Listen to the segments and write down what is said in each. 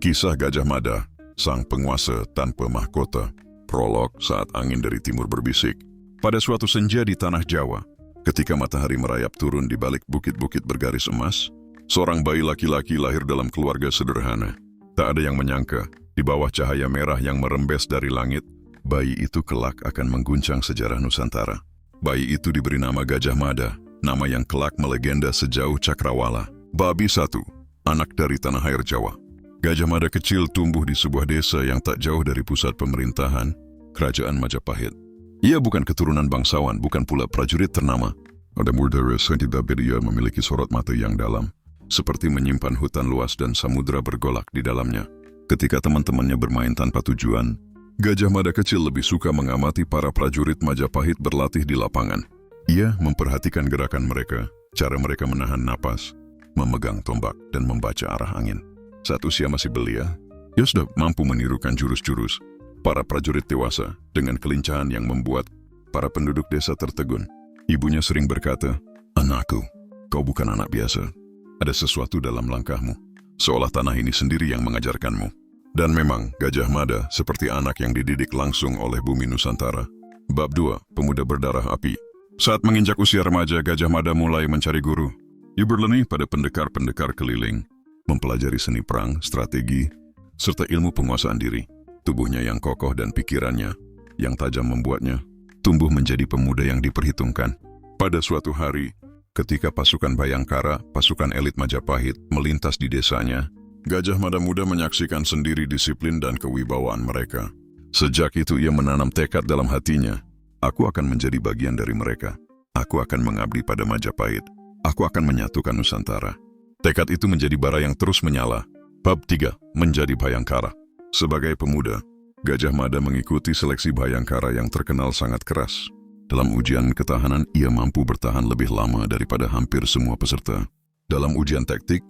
Kisah Gajah Mada, sang penguasa tanpa mahkota. Prolog saat angin dari timur berbisik. Pada suatu senja di tanah Jawa, ketika matahari merayap turun di balik bukit-bukit bergaris emas, seorang bayi laki-laki lahir dalam keluarga sederhana. Tak ada yang menyangka, di bawah cahaya merah yang merembes dari langit, bayi itu kelak akan mengguncang sejarah Nusantara. Bayi itu diberi nama Gajah Mada, nama yang kelak melegenda sejauh cakrawala. Babi satu, anak dari tanah air Jawa. Gajah Mada kecil tumbuh di sebuah desa yang tak jauh dari pusat pemerintahan, Kerajaan Majapahit. Ia bukan keturunan bangsawan, bukan pula prajurit ternama. Ada murder tapi ia memiliki sorot mata yang dalam, seperti menyimpan hutan luas dan samudera bergolak di dalamnya. Ketika teman-temannya bermain tanpa tujuan, Gajah Mada kecil lebih suka mengamati para prajurit Majapahit berlatih di lapangan. Ia memperhatikan gerakan mereka, cara mereka menahan napas, memegang tombak, dan membaca arah angin. Saat usia masih belia, ia sudah mampu menirukan jurus-jurus para prajurit dewasa dengan kelincahan yang membuat para penduduk desa tertegun. Ibunya sering berkata, "Anakku, kau bukan anak biasa. Ada sesuatu dalam langkahmu, seolah tanah ini sendiri yang mengajarkanmu." Dan memang, Gajah Mada seperti anak yang dididik langsung oleh bumi Nusantara. Bab 2, Pemuda Berdarah Api. Saat menginjak usia remaja, Gajah Mada mulai mencari guru. Ia berleni pada pendekar-pendekar keliling, mempelajari seni perang, strategi, serta ilmu penguasaan diri. Tubuhnya yang kokoh dan pikirannya yang tajam membuatnya tumbuh menjadi pemuda yang diperhitungkan. Pada suatu hari, ketika pasukan Bayangkara, pasukan elit Majapahit, melintas di desanya, Gajah Mada muda menyaksikan sendiri disiplin dan kewibawaan mereka. Sejak itu ia menanam tekad dalam hatinya, "Aku akan menjadi bagian dari mereka. Aku akan mengabdi pada Majapahit. Aku akan menyatukan Nusantara." Tekad itu menjadi bara yang terus menyala. Bab 3, Menjadi Bayangkara. Sebagai pemuda, Gajah Mada mengikuti seleksi Bayangkara yang terkenal sangat keras. Dalam ujian ketahanan, ia mampu bertahan lebih lama daripada hampir semua peserta. Dalam ujian taktik,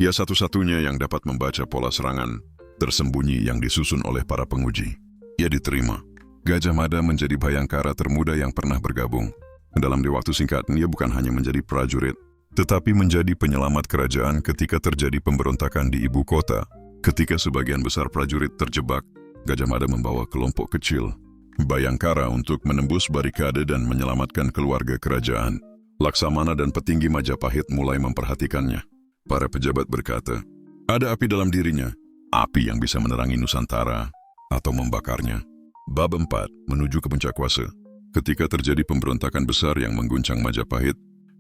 ia satu-satunya yang dapat membaca pola serangan tersembunyi yang disusun oleh para penguji. Ia diterima. Gajah Mada menjadi Bayangkara termuda yang pernah bergabung. Dalam waktu singkat, ia bukan hanya menjadi prajurit, tetapi menjadi penyelamat kerajaan ketika terjadi pemberontakan di ibu kota. Ketika sebagian besar prajurit terjebak, Gajah Mada membawa kelompok kecil Bayangkara untuk menembus barikade dan menyelamatkan keluarga kerajaan. Laksamana dan petinggi Majapahit mulai memperhatikannya. Para pejabat berkata, "Ada api dalam dirinya, api yang bisa menerangi Nusantara atau membakarnya." Bab 4, Menuju ke Puncak Kuasa. Ketika terjadi pemberontakan besar yang mengguncang Majapahit,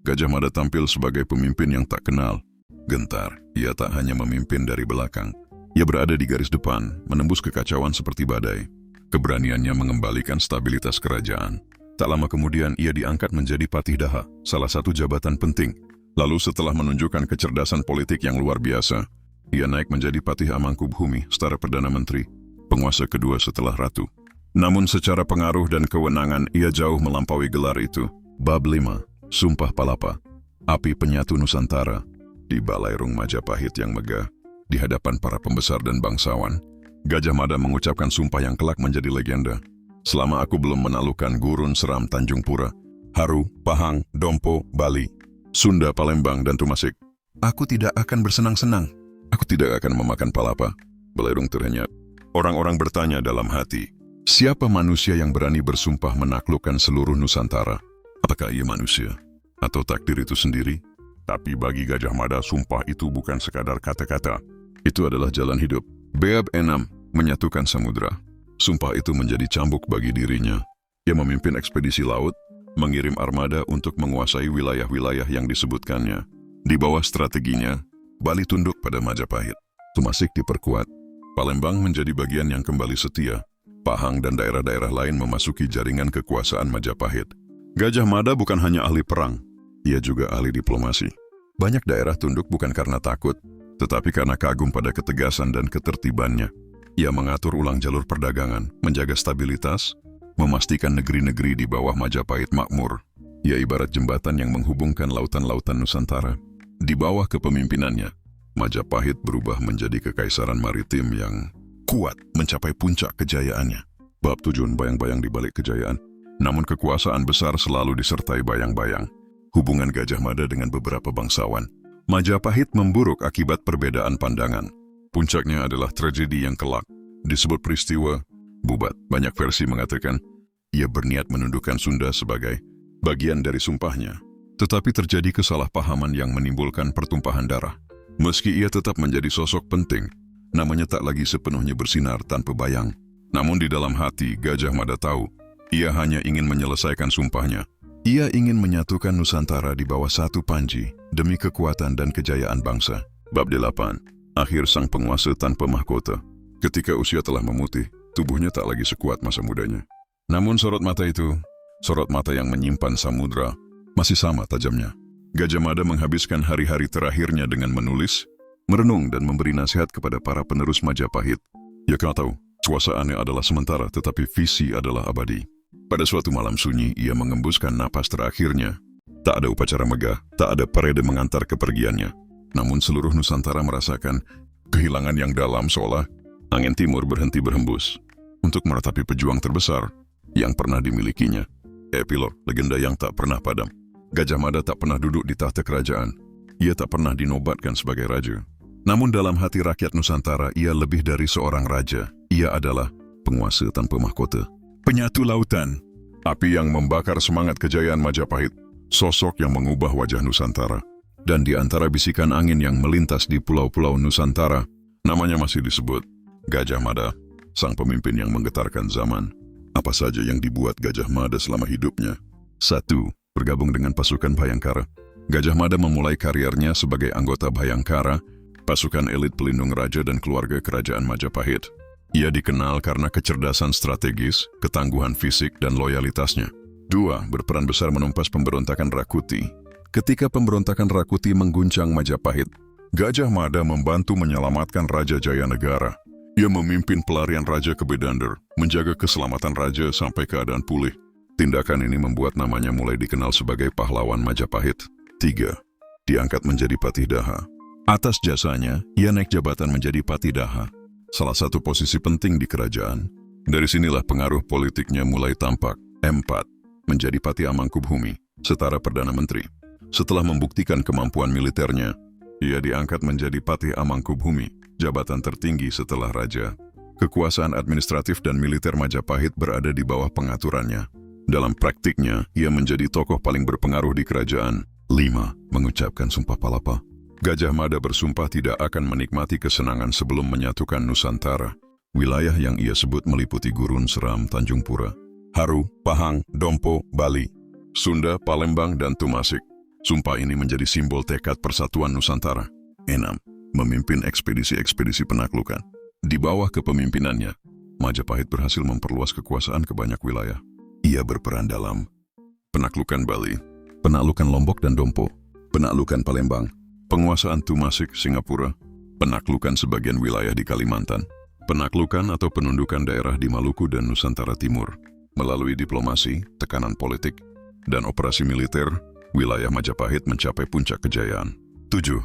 Gajah Mada tampil sebagai pemimpin yang tak kenal gentar. Ia tak hanya memimpin dari belakang. Ia berada di garis depan, menembus kekacauan seperti badai. Keberaniannya mengembalikan stabilitas kerajaan. Tak lama kemudian ia diangkat menjadi Patih Daha, salah satu jabatan penting. Lalu setelah menunjukkan kecerdasan politik yang luar biasa, ia naik menjadi Patih Amangkubuhumi, setara Perdana Menteri, penguasa kedua setelah Ratu. Namun secara pengaruh dan kewenangan ia jauh melampaui gelar itu. Bab 5, Sumpah Palapa. Api penyatu Nusantara. Di Balairung Majapahit yang megah, di hadapan para pembesar dan bangsawan, Gajah Mada mengucapkan sumpah yang kelak menjadi legenda. "Selama aku belum menaklukkan Gurun, Seram, Tanjung Pura, Haru, Pahang, Dompo, Bali, Sunda, Palembang, dan Tumasik, aku tidak akan bersenang-senang. Aku tidak akan memakan palapa." Balairung terhenyat. Orang-orang bertanya dalam hati, siapa manusia yang berani bersumpah menaklukkan seluruh Nusantara? Apakah ia manusia? Atau takdir itu sendiri? Tapi bagi Gajah Mada, sumpah itu bukan sekadar kata-kata. Itu adalah jalan hidup. Bab 6, Menyatukan Samudra. Sumpah itu menjadi cambuk bagi dirinya. Ia memimpin ekspedisi laut, mengirim armada untuk menguasai wilayah-wilayah yang disebutkannya. Di bawah strateginya, Bali tunduk pada Majapahit. Tumasik diperkuat. Palembang menjadi bagian yang kembali setia. Pahang dan daerah-daerah lain memasuki jaringan kekuasaan Majapahit. Gajah Mada bukan hanya ahli perang, ia juga ahli diplomasi. Banyak daerah tunduk bukan karena takut, tetapi karena kagum pada ketegasan dan ketertibannya. Ia mengatur ulang jalur perdagangan, menjaga stabilitas, memastikan negeri-negeri di bawah Majapahit makmur. Ia ibarat jembatan yang menghubungkan lautan-lautan Nusantara. Di bawah kepemimpinannya, Majapahit berubah menjadi kekaisaran maritim yang kuat mencapai puncak kejayaannya. Bab 7, Bayang-bayang di balik kejayaan. Namun kekuasaan besar selalu disertai bayang-bayang. Hubungan Gajah Mada dengan beberapa bangsawan Majapahit memburuk akibat perbedaan pandangan. Puncaknya adalah tragedi yang kelak. Disebut peristiwa Bubat. Banyak versi mengatakan ia berniat menundukkan Sunda sebagai bagian dari sumpahnya. Tetapi terjadi kesalahpahaman yang menimbulkan pertumpahan darah. Meski ia tetap menjadi sosok penting, namanya tak lagi sepenuhnya bersinar tanpa bayang. Namun di dalam hati Gajah Mada tahu, ia hanya ingin menyelesaikan sumpahnya. Ia ingin menyatukan Nusantara di bawah satu panji demi kekuatan dan kejayaan bangsa. Bab 8. Akhir sang penguasa tanpa mahkota. Ketika usia telah memutih, tubuhnya tak lagi sekuat masa mudanya. Namun sorot mata itu, sorot mata yang menyimpan samudra, masih sama tajamnya. Gajah Mada menghabiskan hari-hari terakhirnya dengan menulis, merenung dan memberi nasihat kepada para penerus Majapahit. Ya kau tahu, kuasaannya adalah sementara tetapi visi adalah abadi. Pada suatu malam sunyi, ia mengembuskan napas terakhirnya. Tak ada upacara megah, tak ada parade mengantar kepergiannya. Namun seluruh Nusantara merasakan kehilangan yang dalam seolah angin timur berhenti berhembus untuk meratapi pejuang terbesar yang pernah dimilikinya. Epilog, legenda yang tak pernah padam. Gajah Mada tak pernah duduk di tahta kerajaan. Ia tak pernah dinobatkan sebagai raja. Namun dalam hati rakyat Nusantara, ia lebih dari seorang raja. Ia adalah penguasa tanpa mahkota. Penyatu lautan, api yang membakar semangat kejayaan Majapahit, sosok yang mengubah wajah Nusantara. Dan di antara bisikan angin yang melintas di pulau-pulau Nusantara, namanya masih disebut Gajah Mada, sang pemimpin yang menggetarkan zaman. Apa saja yang dibuat Gajah Mada selama hidupnya? 1. Bergabung dengan pasukan Bhayangkara. Gajah Mada memulai karirnya sebagai anggota Bhayangkara, pasukan elit pelindung raja dan keluarga kerajaan Majapahit. Ia dikenal karena kecerdasan strategis, ketangguhan fisik, dan loyalitasnya. 2. Berperan besar menumpas pemberontakan Rakuti. Ketika pemberontakan Rakuti mengguncang Majapahit, Gajah Mada membantu menyelamatkan Raja Jayanegara. Ia memimpin pelarian raja ke Bedander, menjaga keselamatan raja sampai keadaan pulih. Tindakan ini membuat namanya mulai dikenal sebagai pahlawan Majapahit. 3. Diangkat menjadi Patidaha. Atas jasanya, ia naik jabatan menjadi Patidaha, salah satu posisi penting di kerajaan. Dari sinilah pengaruh politiknya mulai tampak. 4. Menjadi Pati Amangkubuumi, setara Perdana Menteri. Setelah membuktikan kemampuan militernya, ia diangkat menjadi Pati Amangkubuumi, jabatan tertinggi setelah raja. Kekuasaan administratif dan militer Majapahit berada di bawah pengaturannya. Dalam praktiknya, ia menjadi tokoh paling berpengaruh di kerajaan. 5. Mengucapkan Sumpah Palapa. Gajah Mada bersumpah tidak akan menikmati kesenangan sebelum menyatukan Nusantara. Wilayah yang ia sebut meliputi Gurun, Seram, Tanjung Pura, Haru, Pahang, Dompo, Bali, Sunda, Palembang, dan Tumasik. Sumpah ini menjadi simbol tekad persatuan Nusantara. 6. Memimpin ekspedisi-ekspedisi penaklukan. Di bawah kepemimpinannya, Majapahit berhasil memperluas kekuasaan ke banyak wilayah. Ia berperan dalam penaklukan Bali, penaklukan Lombok dan Dompo, penaklukan Palembang, penguasaan Tumasik, Singapura, penaklukan sebagian wilayah di Kalimantan, penaklukan atau penundukan daerah di Maluku dan Nusantara Timur. Melalui diplomasi, tekanan politik, dan operasi militer, wilayah Majapahit mencapai puncak kejayaan. 7.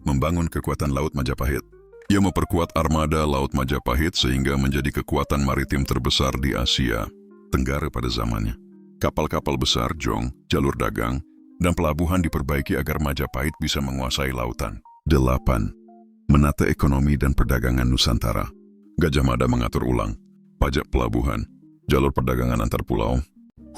Membangun kekuatan Laut Majapahit. Ia memperkuat armada Laut Majapahit sehingga menjadi kekuatan maritim terbesar di Asia Tenggara pada zamannya. Kapal-kapal besar, jong, jalur dagang, dan pelabuhan diperbaiki agar Majapahit bisa menguasai lautan. 8. Menata ekonomi dan perdagangan Nusantara. Gajah Mada mengatur ulang pajak pelabuhan, jalur perdagangan antar pulau,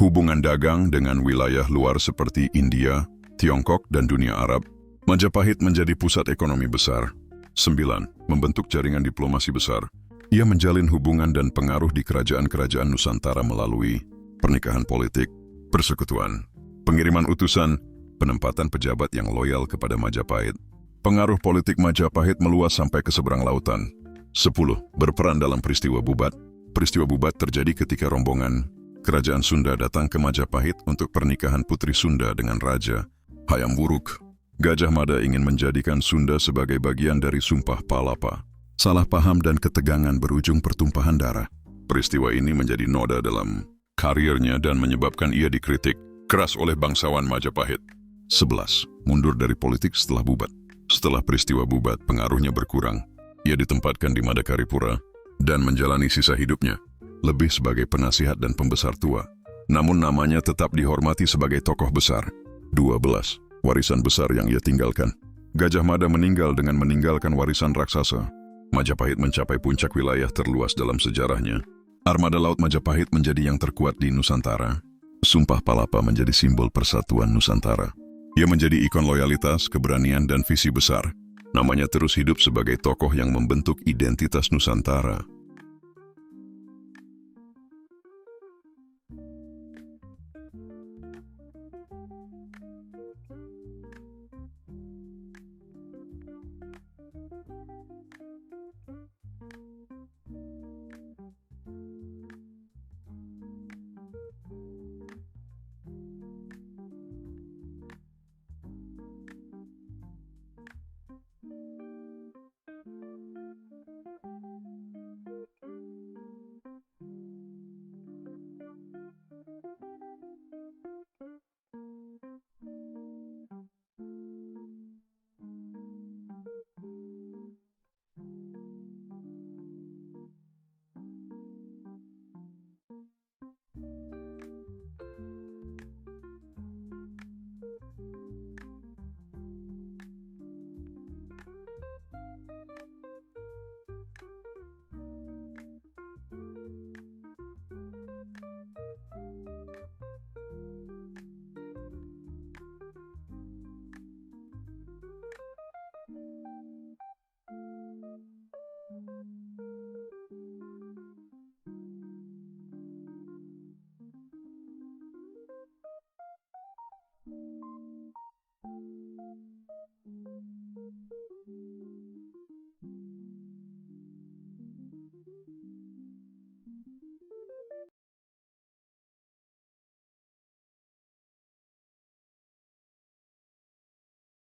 hubungan dagang dengan wilayah luar seperti India, Tiongkok, dan dunia Arab. Majapahit menjadi pusat ekonomi besar. 9. Membentuk jaringan diplomasi besar. Ia menjalin hubungan dan pengaruh di kerajaan-kerajaan Nusantara melalui pernikahan politik, persekutuan, pengiriman utusan, penempatan pejabat yang loyal kepada Majapahit. Pengaruh politik Majapahit meluas sampai ke seberang lautan. 10. Berperan dalam peristiwa Bubat. Peristiwa Bubat terjadi ketika rombongan kerajaan Sunda datang ke Majapahit untuk pernikahan putri Sunda dengan Raja Hayam Wuruk. Gajah Mada ingin menjadikan Sunda sebagai bagian dari Sumpah Palapa. Salah paham dan ketegangan berujung pertumpahan darah. Peristiwa ini menjadi noda dalam karirnya dan menyebabkan ia dikritik keras oleh bangsawan Majapahit. 11. Mundur dari politik setelah Bubat. Setelah peristiwa Bubat, pengaruhnya berkurang. Ia ditempatkan di Madakaripura dan menjalani sisa hidupnya lebih sebagai penasihat dan pembesar tua. Namun namanya tetap dihormati sebagai tokoh besar. 12. Warisan besar yang ia tinggalkan. Gajah Mada meninggal dengan meninggalkan warisan raksasa. Majapahit mencapai puncak wilayah terluas dalam sejarahnya. Armada Laut Majapahit menjadi yang terkuat di Nusantara. Sumpah Palapa menjadi simbol persatuan Nusantara. Ia menjadi ikon loyalitas, keberanian, dan visi besar. Namanya terus hidup sebagai tokoh yang membentuk identitas Nusantara.